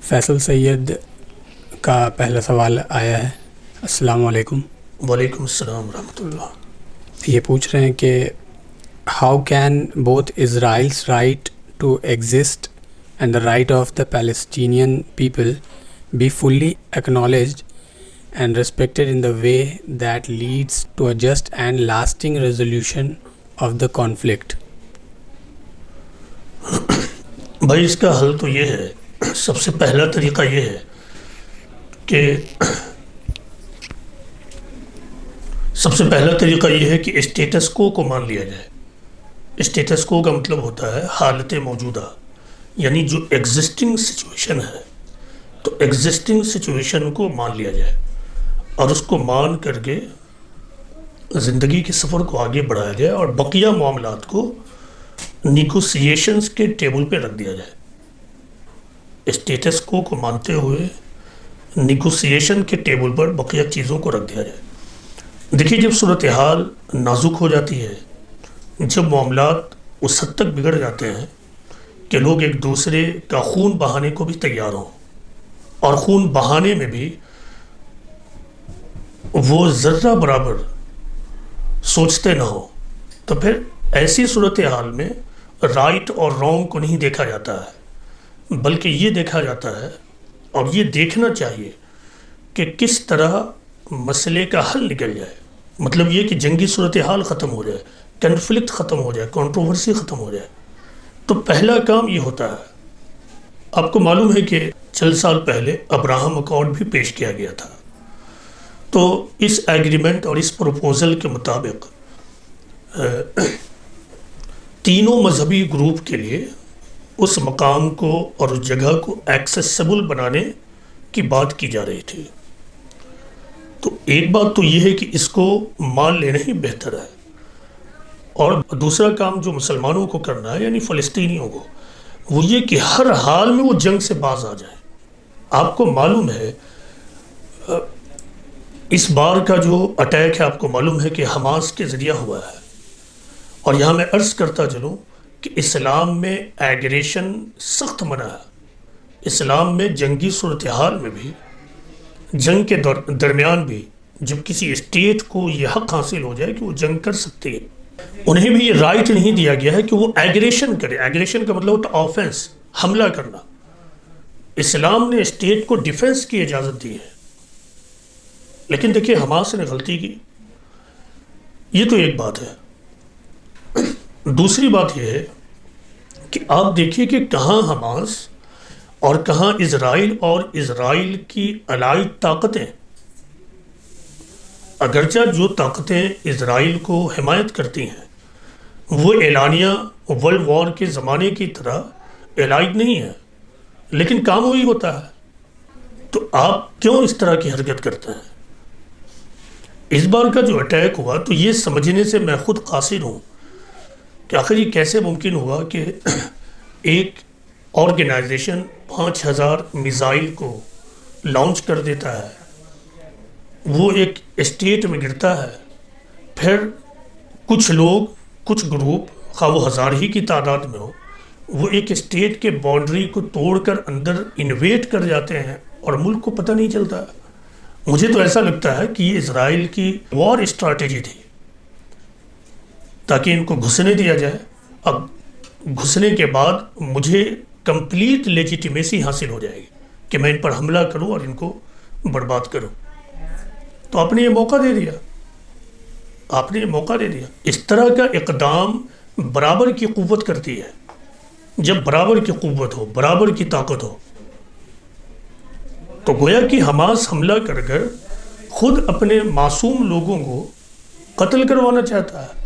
فیصل سید کا پہلا سوال آیا ہے۔ السلام علیکم۔ وعلیکم السلام ورحمۃ اللہ۔ یہ پوچھ رہے ہیں کہ how can both Israel's right to exist and the right of the Palestinian people be fully acknowledged and respected in the way that leads to a just and lasting resolution of the conflict? بھائی اس کا حل تو یہ ہے، سب سے پہلا طریقہ یہ ہے کہ اسٹیٹس کو مان لیا جائے۔ اسٹیٹس کو کا مطلب ہوتا ہے حالت موجودہ، یعنی جو ایگزسٹنگ سچویشن ہے، تو ایگزسٹنگ سچویشن کو مان لیا جائے اور اس کو مان کر کے زندگی کے سفر کو آگے بڑھایا جائے اور بقیہ معاملات کو نیگوسیشنز کے ٹیبل پہ رکھ دیا جائے۔ اسٹیٹس کو مانتے ہوئے نیگوسیشن کے ٹیبل پر بقیہ چیزوں کو رکھ دیا جائے۔ دیکھیے جب صورتحال نازک ہو جاتی ہے، جب معاملات اس حد تک بگڑ جاتے ہیں کہ لوگ ایک دوسرے کا خون بہانے کو بھی تیار ہوں اور خون بہانے میں بھی وہ ذرہ برابر سوچتے نہ ہو، تو پھر ایسی صورتحال میں رائٹ اور رانگ کو نہیں دیکھا جاتا ہے، بلکہ یہ دیکھا جاتا ہے اور یہ دیکھنا چاہیے کہ کس طرح مسئلے کا حل نکل جائے۔ مطلب یہ کہ جنگی صورتحال ختم ہو جائے، کنفلکٹ ختم ہو جائے، کنٹروورسی ختم ہو جائے۔ تو پہلا کام یہ ہوتا ہے۔ آپ کو معلوم ہے کہ چند سال پہلے ابراہم اکارڈ بھی پیش کیا گیا تھا، تو اس ایگریمنٹ اور اس پروپوزل کے مطابق تینوں مذہبی گروپ کے لیے اس مقام کو اور اس جگہ کو ایکسیسیبل بنانے کی بات کی جا رہی تھی۔ تو ایک بات تو یہ ہے کہ اس کو مان لینا ہی بہتر ہے، اور دوسرا کام جو مسلمانوں کو کرنا ہے یعنی فلسطینیوں کو، وہ یہ کہ ہر حال میں وہ جنگ سے باز آ جائیں۔ آپ کو معلوم ہے اس بار کا جو اٹیک ہے، آپ کو معلوم ہے کہ حماس کے ذریعہ ہوا ہے، اور یہاں میں عرض کرتا چلوں کہ اسلام میں ایگریشن سخت منع ہے۔ اسلام میں جنگی صورتحال میں بھی، جنگ کے درمیان بھی، جب کسی اسٹیٹ کو یہ حق حاصل ہو جائے کہ وہ جنگ کر سکتی ہے، انہیں بھی یہ رائٹ نہیں دیا گیا ہے کہ وہ ایگریشن کرے۔ ایگریشن کا مطلب ہوتا ہے آفینس، حملہ کرنا۔ اسلام نے اسٹیٹ کو ڈیفنس کی اجازت دی ہے، لیکن دیکھیے حماس نے غلطی کی، یہ تو ایک بات ہے۔ دوسری بات یہ ہے کہ آپ دیکھیے کہ کہاں حماس اور کہاں اسرائیل اور اسرائیل کی الائیڈ طاقتیں۔ اگرچہ جو طاقتیں اسرائیل کو حمایت کرتی ہیں وہ اعلانیہ ورلڈ وار کے زمانے کی طرح الائیڈ نہیں ہے، لیکن کام وہی ہوتا ہے۔ تو آپ کیوں اس طرح کی حرکت کرتے ہیں؟ اس بار کا جو اٹیک ہوا تو یہ سمجھنے سے میں خود قاصر ہوں کہ آخر یہ کیسے ممکن ہوا کہ ایک آرگنائزیشن 5000 میزائل کو لانچ کر دیتا ہے، وہ ایک اسٹیٹ میں گرتا ہے، پھر کچھ لوگ، کچھ گروپ، خواہ وہ ہزار ہی کی تعداد میں ہو، وہ ایک اسٹیٹ کے باؤنڈری کو توڑ کر اندر انویٹ کر جاتے ہیں اور ملک کو پتہ نہیں چلتا۔ مجھے تو ایسا لگتا ہے کہ یہ اسرائیل کی وار اسٹریٹجی تھی تاکہ ان کو گھسنے دیا جائے۔ اب گھسنے کے بعد مجھے کمپلیٹ لیجیٹیمیسی حاصل ہو جائے گی کہ میں ان پر حملہ کروں اور ان کو برباد کروں۔ تو آپ نے یہ موقع دے دیا، آپ نے یہ موقع دے دیا۔ اس طرح کا اقدام برابر کی قوت کرتی ہے۔ جب برابر کی قوت ہو، برابر کی طاقت ہو، تو گویا کہ حماس حملہ کر کر خود اپنے معصوم لوگوں کو قتل کروانا چاہتا ہے،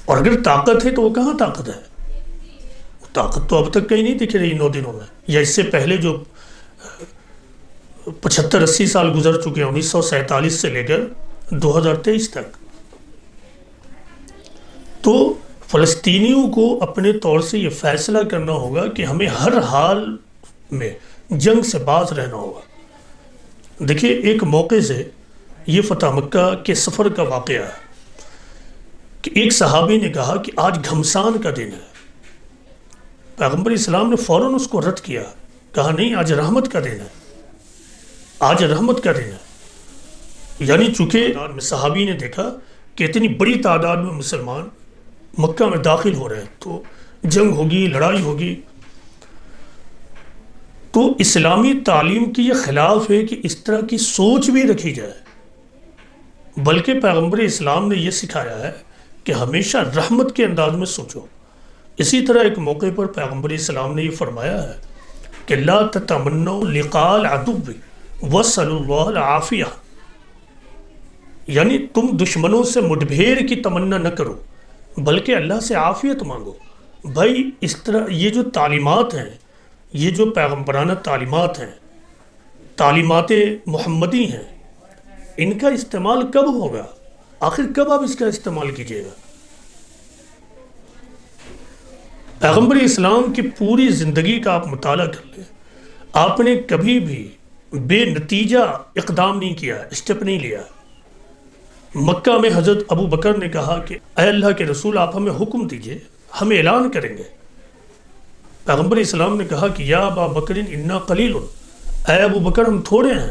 اور اگر طاقت ہے تو وہ کہاں طاقت ہے؟ طاقت تو اب تک کہیں نہیں دکھ رہی 9 دنوں میں، یا اس سے پہلے جو 75-80 سال گزر چکے ہیں، 1947 سے لے کر 2023 تک۔ تو فلسطینیوں کو اپنے طور سے یہ فیصلہ کرنا ہوگا کہ ہمیں ہر حال میں جنگ سے باز رہنا ہوگا۔ دیکھیے ایک موقع سے یہ فتح مکہ کے سفر کا واقعہ ہے کہ ایک صحابی نے کہا کہ آج گھمسان کا دن ہے۔ پیغمبر اسلام نے فوراً اس کو رد کیا، کہا نہیں، آج رحمت کا دن ہے، آج رحمت کا دن ہے. یعنی چونکہ صحابی نے دیکھا کہ اتنی بڑی تعداد میں مسلمان مکہ میں داخل ہو رہے ہیں تو جنگ ہوگی، لڑائی ہوگی. تو اسلامی تعلیم کی یہ خلاف ہے کہ اس طرح کی سوچ بھی رکھی جائے، بلکہ پیغمبر اسلام نے یہ سکھایا ہے کہ ہمیشہ رحمت کے انداز میں سوچو. اسی طرح ایک موقع پر پیغمبر اسلام نے یہ فرمایا ہے کہ لا تتمنوا لقاء العدو واسألوا اللہ العافیہ، یعنی تم دشمنوں سے مڈبھیڑ کی تمنا نہ کرو بلکہ اللہ سے عافیت مانگو. بھائی اس طرح یہ جو تعلیمات ہیں، یہ جو پیغمبرانہ تعلیمات ہیں، تعلیمات محمدی ہیں، ان کا استعمال کب ہوگا؟ آخر کب آپ اس کا استعمال کیجیے گا؟ پیغمبر اسلام کی پوری زندگی کا آپ مطالعہ کر لیں، آپ نے کبھی بھی بے نتیجہ اقدام نہیں کیا، اسٹیپ نہیں لیا. مکہ میں حضرت ابو بکر نے کہا کہ اے اللہ کے رسول آپ ہمیں حکم دیجئے، ہم اعلان کریں گے. پیغمبر اسلام نے کہا کہ یا ابا بکر انا قلیل، اے ابو بکر ہم تھوڑے ہیں.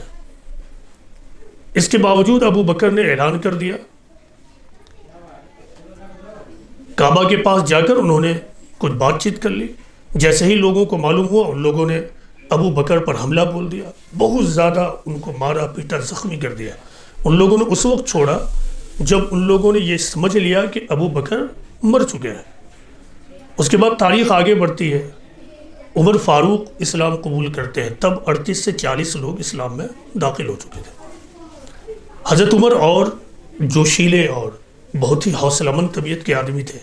اس کے باوجود ابو بکر نے اعلان کر دیا. کعبہ کے پاس جا کر انہوں نے کچھ بات چیت کر لی. جیسے ہی لوگوں کو معلوم ہوا ان لوگوں نے ابو بکر پر حملہ بول دیا، بہت زیادہ ان کو مارا پیٹا، زخمی کر دیا. ان لوگوں نے اس وقت چھوڑا جب ان لوگوں نے یہ سمجھ لیا کہ ابو بکر مر چکے ہیں. اس کے بعد تاریخ آگے بڑھتی ہے، عمر فاروق اسلام قبول کرتے ہیں، تب 38 سے 40 لوگ اسلام میں داخل ہو چکے تھے. حضرت عمر اور جوشیلے اور بہت ہی حوصلہ مند طبیعت کے آدمی تھے.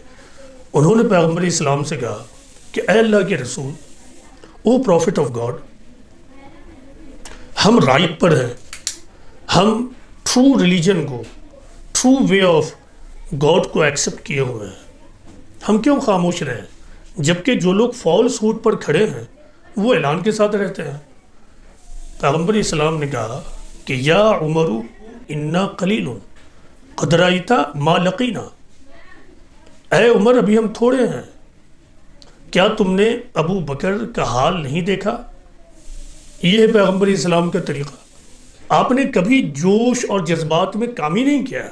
انہوں نے پیغمبر اسلام سے کہا کہ اے اللہ کے رسول، او پروفٹ آف گاڈ، ہم رائٹ پر ہیں، ہم ٹرو ریلیجن کو، ٹرو وے آف گاڈ کو ایکسیپٹ کیے ہوئے ہیں، ہم کیوں خاموش رہیں جبکہ جو لوگ فالس ہوڈ پر کھڑے ہیں وہ اعلان کے ساتھ رہتے ہیں. پیغمبر اسلام نے کہا کہ یا عمر انا قلیل قد رأیت ما لقینا، اے عمر ابھی ہم تھوڑے ہیں، کیا تم نے ابو بکر کا حال نہیں دیکھا؟ یہ ہے پیغمبر اسلام کا طریقہ. آپ نے کبھی جوش اور جذبات میں کام ہی نہیں کیا،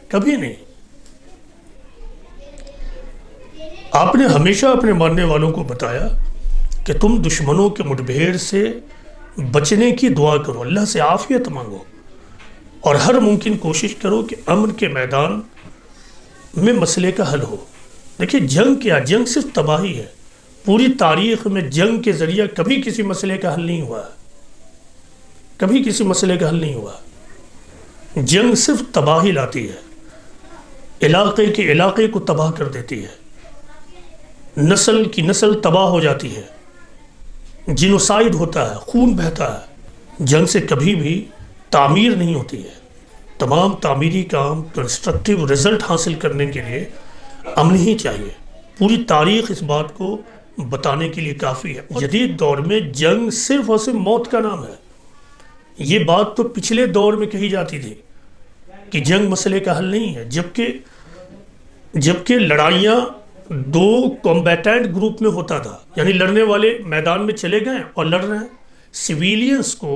کبھی نہیں. آپ نے ہمیشہ اپنے ماننے والوں کو بتایا کہ تم دشمنوں کے مڈبھیڑ سے بچنے کی دعا کرو، اللہ سے عافیت مانگو اور ہر ممکن کوشش کرو کہ امن کے میدان میں مسئلے کا حل ہو. دیکھیے جنگ کیا، جنگ صرف تباہی ہے. پوری تاریخ میں جنگ کے ذریعہ کبھی کسی مسئلے کا حل نہیں ہوا، کبھی کسی مسئلے کا حل نہیں ہوا. جنگ صرف تباہی لاتی ہے، علاقے کے علاقے کو تباہ کر دیتی ہے، نسل کی نسل تباہ ہو جاتی ہے، جینوسائیڈ ہوتا ہے، خون بہتا ہے. جنگ سے کبھی بھی تعمیر نہیں ہوتی ہے. تمام تعمیری کام کنسٹرکٹیو رزلٹ حاصل کرنے کے لیے امن ہی چاہیے. پوری تاریخ اس بات کو بتانے کے لیے کافی ہے. جدید دور میں جنگ صرف اور صرف موت کا نام ہے. یہ بات تو پچھلے دور میں کہی جاتی تھی کہ جنگ مسئلے کا حل نہیں ہے، جبکہ لڑائیاں دو کمبیٹنٹ گروپ میں ہوتا تھا، یعنی لڑنے والے میدان میں چلے گئے اور لڑ رہے ہیں. سویلینز کو،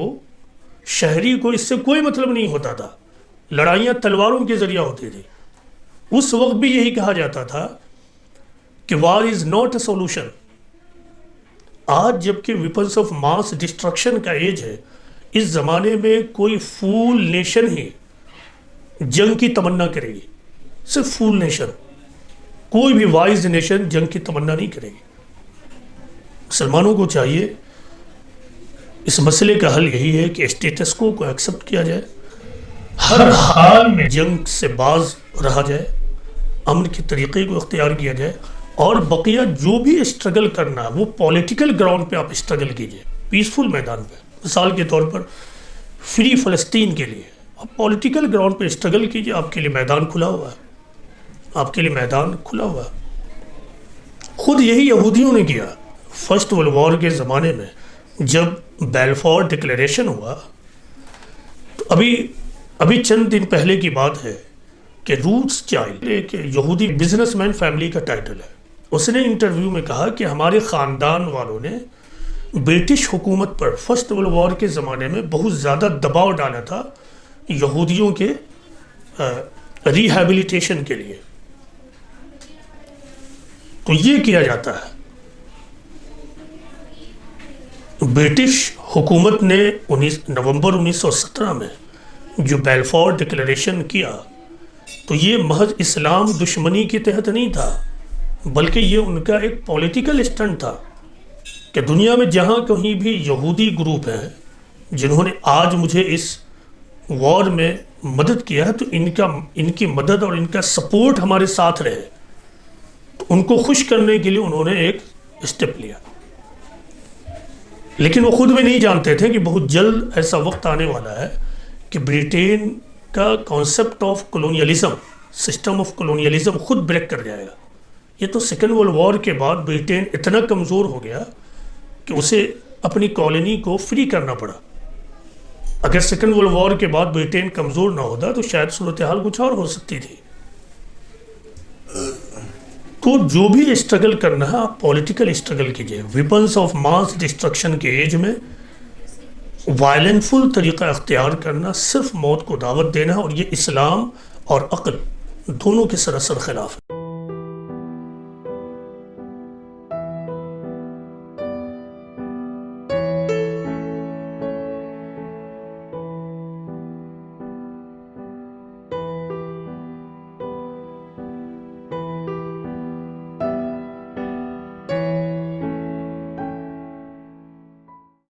شہری کو اس سے کوئی مطلب نہیں ہوتا تھا. لڑائیاں تلواروں کے ذریعہ ہوتی تھی. اس وقت بھی یہی کہا جاتا تھا کہ وار از ناٹ اے سولوشن. آج جبکہ ویپنس آف ماس ڈسٹرکشن کا ایج ہے، اس زمانے میں کوئی فول نیشن ہی جنگ کی تمنا کرے گی. صرف فول نیشن، کوئی بھی وائز نیشن جنگ کی تمنا نہیں کرے گی. مسلمانوں کو چاہیے اس مسئلے کا حل یہی ہے کہ اسٹیٹس کو ایکسپٹ کیا جائے، ہر حال میں جنگ سے باز رہا جائے، امن کے طریقے کو اختیار کیا جائے، اور بقیہ جو بھی اسٹرگل کرنا وہ پولیٹیکل گراؤنڈ پہ آپ اسٹرگل کیجئے، پیسفل میدان پہ. مثال کے طور پر فری فلسطین کے لیے آپ پولیٹیکل گراؤنڈ پہ اسٹرگل کیجئے، آپ کے لیے میدان کھلا ہوا ہے، آپ کے لیے میدان کھلا ہوا ہے. خود یہی یہودیوں نے کیا. فرسٹ ورلڈ وار کے زمانے میں جب بیلفور ڈکلیریشن ہوا تو ابھی چند دن پہلے کی بات ہے کہ روٹس چائلڈ ایک یہودی بزنس مین فیملی کا ٹائٹل ہے. اس نے انٹرویو میں کہا کہ ہمارے خاندان والوں نے برٹش حکومت پر فرسٹ ورلڈ وار کے زمانے میں بہت زیادہ دباؤ ڈالا تھا یہودیوں کے ریہیبلیٹیشن کے لیے. تو یہ کیا جاتا ہے. برٹش حکومت نے نومبر 1917 میں جو بیلفور ڈکلیریشن کیا تو یہ محض اسلام دشمنی کے تحت نہیں تھا، بلکہ یہ ان کا ایک پولیٹیکل اسٹنٹ تھا کہ دنیا میں جہاں کہیں بھی یہودی گروپ ہیں جنہوں نے آج مجھے اس وار میں مدد کیا ہے تو ان کی مدد اور ان کا سپورٹ ہمارے ساتھ رہے. تو ان کو خوش کرنے کے لیے انہوں نے ایک اسٹیپ لیا. لیکن وہ خود بھی نہیں جانتے تھے کہ بہت جلد ایسا وقت آنے والا ہے کہ برٹین کا concept of colonialism, system of colonialism خود بریک کر جائے گا. یہ تو سیکنڈ ورلڈ وار کے بعد برٹین اتنا کمزور ہو گیا کہ اسے اپنی کالونی کو فری کرنا پڑا. اگر سیکنڈ ورلڈ وار کے بعد برٹین کمزور نہ ہوتا تو شاید صورتحال کچھ اور ہو سکتی تھی. تو جو بھی اسٹرگل کرنا ہے آپ پولیٹیکل اسٹرگل کیجئے. ویپنز آف ماس ڈسٹرکشن کے ایج میں وائلنٹ فل طریقہ اختیار کرنا صرف موت کو دعوت دینا ہے، اور یہ اسلام اور عقل دونوں کے سراسر خلاف ہے.